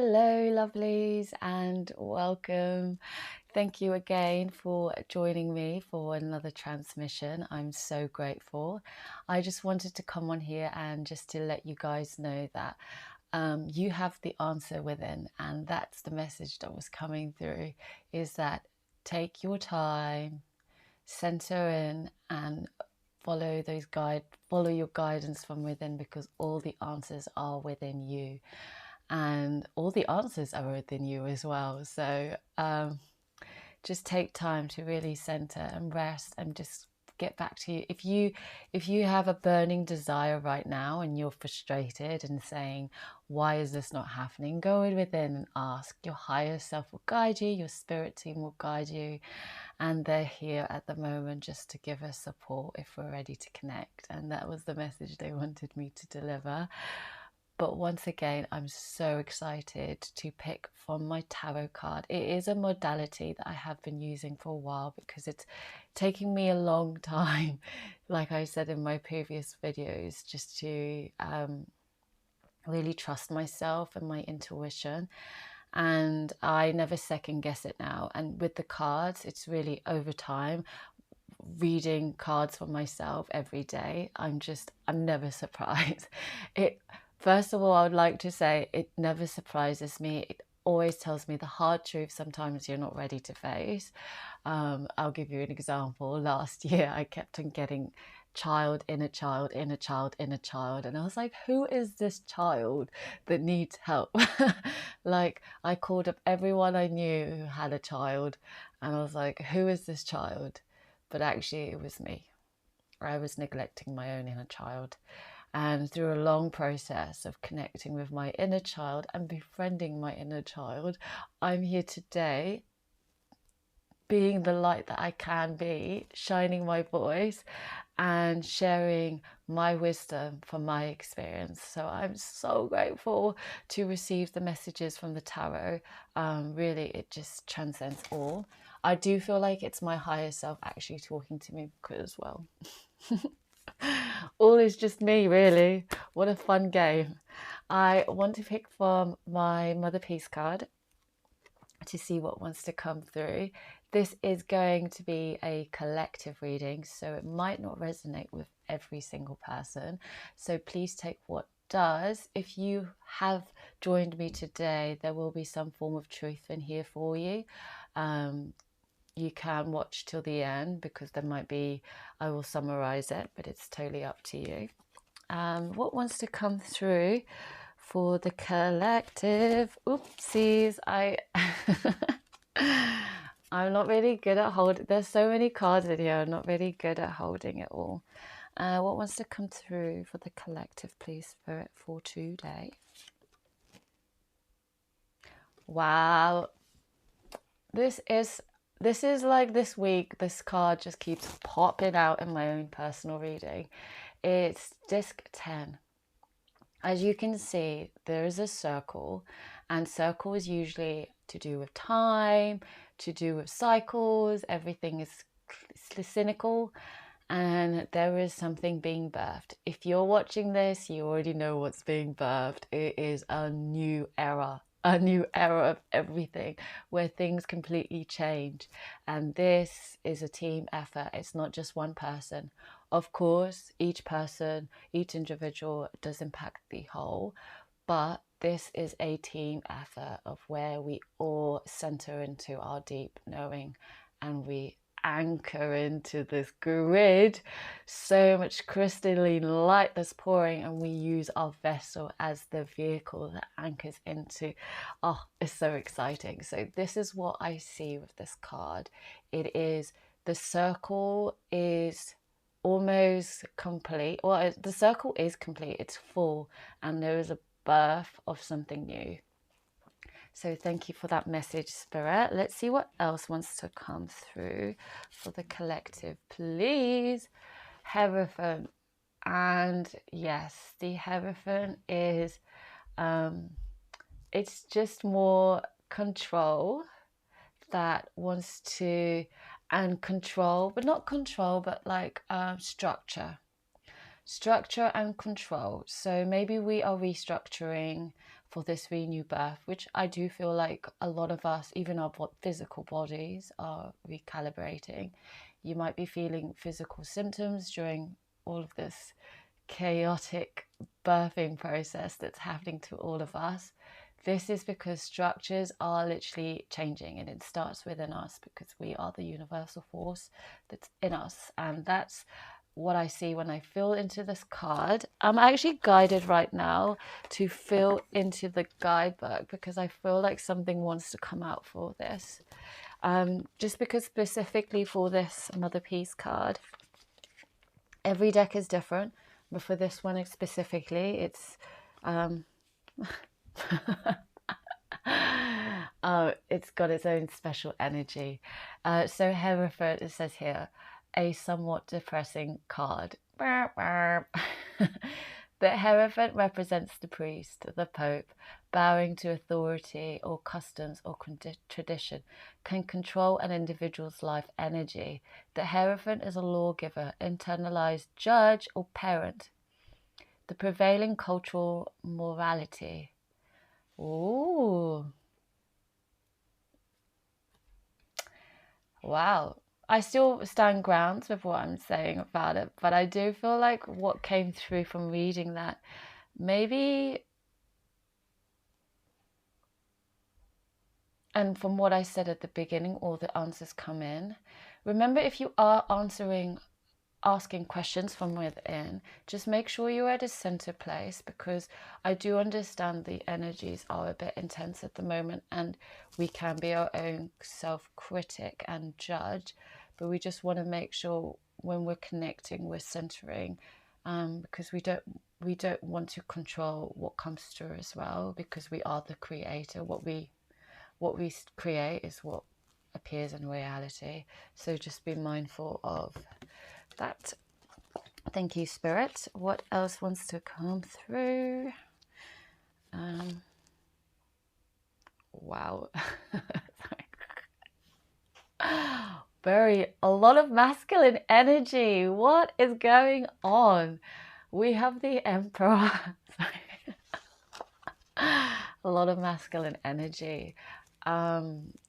Hello, lovelies, and welcome. Thank you again for joining me for another transmission. I'm so grateful. I just wanted to come on here and just to let you guys know that you have the answer within, and that's the message that was coming through, is that take your time, center in, and follow your guidance from within, because all the answers are within you and all the answers are within you as well. So just take time to really center and rest and just get back to you. If you have a burning desire right now and you're frustrated and saying, why is this not happening, go within and ask. Your higher self will guide you, your spirit team will guide you, and they're here at the moment just to give us support if we're ready to connect. And that was the message they wanted me to deliver. But once again, I'm so excited to pick from my tarot card. It is a modality that I have been using for a while because it's taking me a long time, like I said in my previous videos, just to really trust myself and my intuition. And I never second guess it now. And with the cards, it's really over time reading cards for myself every day. I'm never surprised. It First of all, I would like to say it never surprises me. It always tells me the hard truth sometimes you're not ready to face. I'll give you an example. Last year I kept on getting child, inner child, inner child, inner child, and I was like, who is this child that needs help? Like, I called up everyone I knew who had a child, and I was like, who is this child? But actually it was me. I was neglecting my own inner child. And through a long process of connecting with my inner child and befriending my inner child, I'm here today being the light that I can be, shining my voice and sharing my wisdom from my experience. So I'm so grateful to receive the messages from the tarot. Really, it just transcends all. I do feel like it's my higher self actually talking to me as well. All is just me, really. What a fun game. I want to pick from my Mother Peace card to see what wants to come through. This is going to be a collective reading, so it might not resonate with every single person. So please take what does. If you have joined me today, there will be some form of truth in here for you. You can watch till the end because there might be, I will summarize it, but it's totally up to you. What wants to come through for the collective? Oopsies, I'm not really good at holding. There's so many cards in here. I'm not really good at holding it all. What wants to come through for the collective, please, Spirit, for today? Wow, this is like this week. This card just keeps popping out in my own personal reading. It's disc 10. As you can see, there is a circle, and circle is usually to do with time, to do with cycles. Everything is cynical, and there is something being birthed. If you're watching this, you already know what's being birthed. It is a new era of everything, where things completely change. And this is a team effort. It's not just one person. Of course, each person, each individual does impact the whole, but this is a team effort of where we all center into our deep knowing and we anchor into this grid. So much crystalline light that's pouring, and we use our vessel as the vehicle that anchors into. Oh, it's so exciting. So this is what I see with this card. It is, the circle is almost complete. Well, the circle is complete, it's full, and there is a birth of something new. So thank you for that message, Spirit. Let's see what else wants to come through for the collective, please. Hierophant. And yes, the Hierophant is, it's just more control that wants to, and control, but not control, but like structure and control. So maybe we are restructuring for this renew birth, which I do feel like a lot of us, even our physical bodies, are recalibrating. You might be feeling physical symptoms during all of this chaotic birthing process that's happening to all of us. This is because structures are literally changing, and it starts within us because we are the universal force that's in us. And that's what I see when I feel into this card. I'm actually guided right now to feel into the guidebook because I feel like something wants to come out for this. Just because specifically for this Mother Peace card, every deck is different, but for this one specifically, it's got its own special energy. So Hereford, it says here, a somewhat depressing card. The Hereford represents the priest, the Pope, bowing to authority or customs or tradition, can control an individual's life energy. The Hierophant is a lawgiver, internalized judge or parent. The prevailing cultural morality. Ooh. Wow. I still stand grounds with what I'm saying about it, but I do feel like what came through from reading that, maybe, and from what I said at the beginning, all the answers come in. Remember, if you are asking questions from within, just make sure you're at a center place, because I do understand the energies are a bit intense at the moment and we can be our own self-critic and judge, but we just want to make sure when we're connecting, we're centering, because we don't want to control what comes through as well, because we are the creator. What we create is what appears in reality. So just be mindful of that. Thank you, Spirit. What else wants to come through? Wow. A lot of masculine energy. What is going on? We have the Emperor. A lot of masculine energy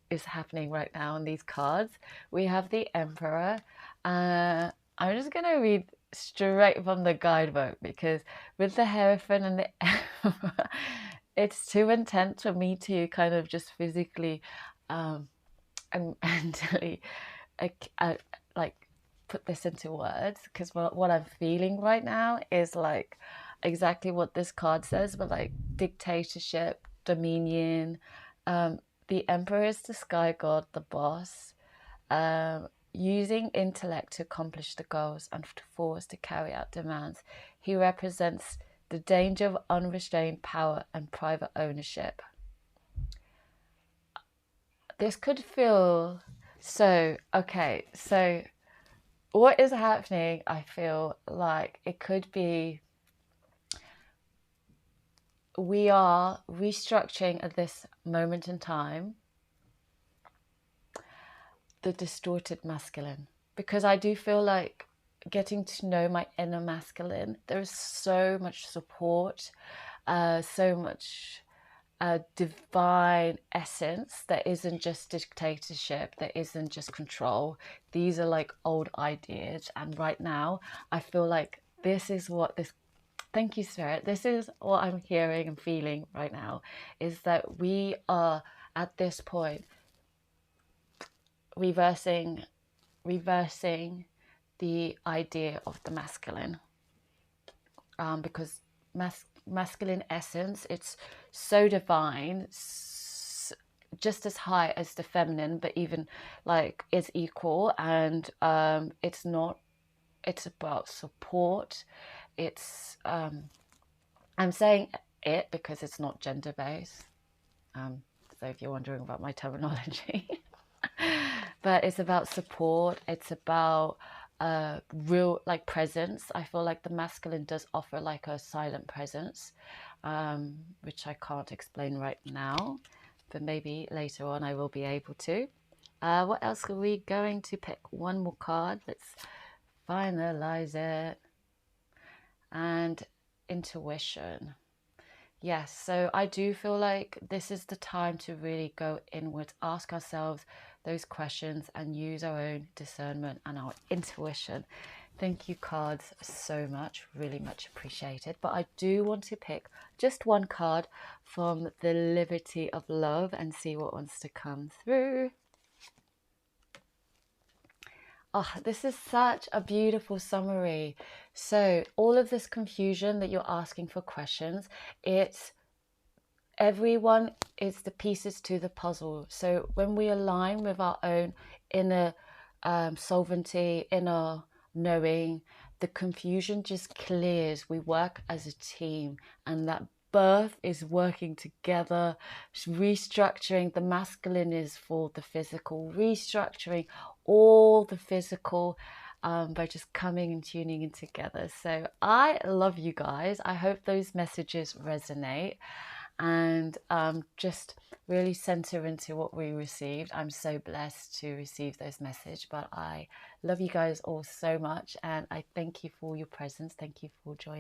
is happening right now in these cards. We have the Emperor. I'm just going to read straight from the guidebook, because with the Hierophant and the Emperor, it's too intense for me to kind of just physically and mentally like put this into words, because what I'm feeling right now is like exactly what this card says, but like dictatorship, dominion. The Emperor is the sky god, the boss, using intellect to accomplish the goals and force to carry out demands. He represents the danger of unrestrained power and private ownership. This could feel so, okay, so what is happening, I feel like it could be we are restructuring at this moment in time the distorted masculine, because I do feel like getting to know my inner masculine, there is so much support, so much divine essence that isn't just dictatorship, that isn't just control. These are like old ideas, and right now I feel like this is what this, thank you, Spirit, this is what I'm hearing and feeling right now, is that we are at this point reversing the idea of the masculine, because masculine essence, it's so divine, just as high as the feminine, but even like is equal. And it's about support. It's I'm saying it because it's not gender based, so if you're wondering about my terminology. But it's about support, it's about real like presence. I feel like the masculine does offer like a silent presence, which I can't explain right now, but maybe later on I will be able to. What else are we going to pick? One more card, let's finalize it. And intuition. Yes, so I do feel like this is the time to really go inwards, ask ourselves those questions, and use our own discernment and our intuition. Thank you, cards, so much. Really much appreciated. But I do want to pick just one card from the Liberty of Love and see what wants to come through. Oh, this is such a beautiful summary. So all of this confusion that you're asking for questions, it's everyone is the pieces to the puzzle. So when we align with our own inner sovereignty, inner knowing, the confusion just clears. We work as a team, and that birth is working together, restructuring. The masculine is for the physical, restructuring all the physical, by just coming and tuning in together. So I love you guys. I hope those messages resonate and just really center into what we received. I'm so blessed to receive those messages, but I love you guys all so much, and I thank you for your presence. Thank you for joining.